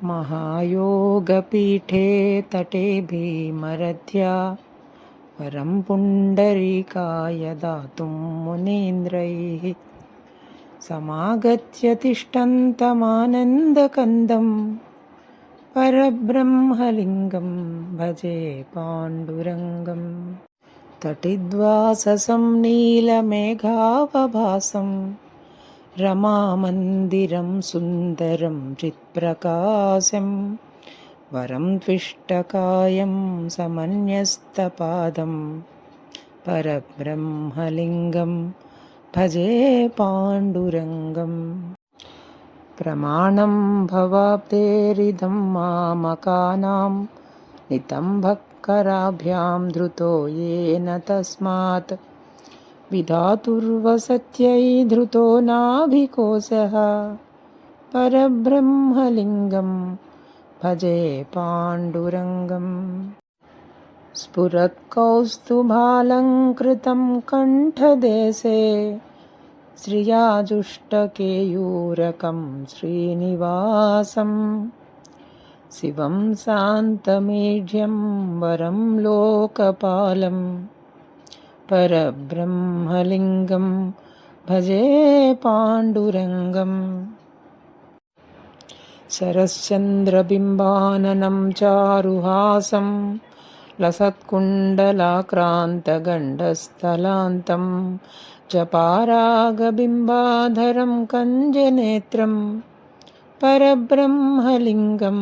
महायोगपीठे तटे भीमरथ्या वरं पुण्डरीकाय दातुं मुनीन्द्रैः समागत्य तिष्ठन्तमानन्दकन्दं परब्रह्मलिङ्गं भजे पाण्डुरङ्गम्। तटिद्वाससं नीलमेघावभासं रमामन्दिरं सुन्दरं चित्प्रकाशं वरं त्विष्टकायं समन्यस्तपादं परब्रह्मलिङ्गं भजे पाण्डुरङ्गम्। प्रमाणं भवाब्धेरिदं मामकानां नितम्भक्कराभ्यां धृतो येन तस्मात् विधातुर्वसत्यै धृतो नाभिकोशः परब्रह्मलिङ्गं भजे पाण्डुरङ्गम्। स्फुरत्कौस्तुभालङ्कृतं कण्ठदेशे श्रियाजुष्टकेयूरकं श्रीनिवासं शिवं शान्तमीढ्यं वरं लोकपालं परब्रह्मलिङ्गं भजे पाण्डुरङ्गम्। शरश्चन्द्रबिम्बाननं चारुहासं लसत्कुण्डलाक्रान्तगण्डस्थलान्तं जपारागबिम्बाधरं कञ्जनेत्रं परब्रह्मलिङ्गं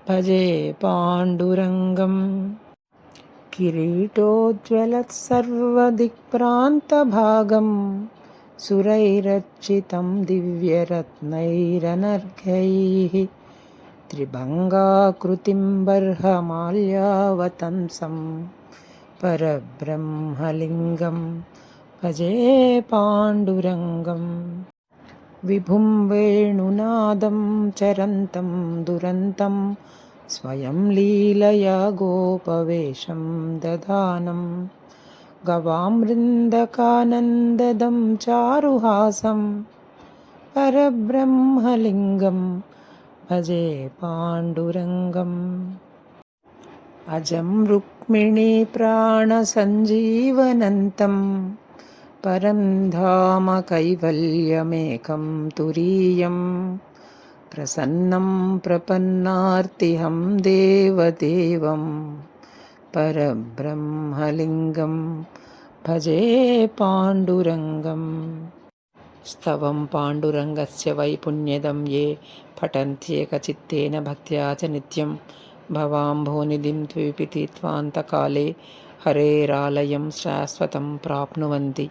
भजे पाण्डुरङ्गम्। किरीटोज्ज्वलत्सर्वदिक्प्रान्तभागं सुरैरर्चितं दिव्यरत्नैरनर्घ्यैः त्रिभङ्गाकृतिं बर्हमाल्यावतंसं परब्रह्मलिङ्गं भजे पाण्डुरङ्गम्। विभुं वेणुनादं चरन्तं दुरन्तं स्वयं लीलया गोपवेशं दधानं गवामृन्दकानन्ददं चारुहासं परब्रह्मलिङ्गं भजे पाण्डुरङ्गम्। अजं रुक्मिणीप्राणसञ्जीवनन्तं परं धाम कैवल्यमेकं तुरीयं प्रसन्नं प्रपन्नार्तिहं देवदेवं परब्रह्मलिङ्गं भजे पाण्डुरङ्गम्। स्तवं पाण्डुरङ्गस्य वै पुण्यदं ये पठन्त्येकचित्तेन भक्त्या च नित्यं भवाम्भोनिधिं त्विपिति त्वान्तकाले हरेरालयं शाश्वतं प्राप्नुवन्ति।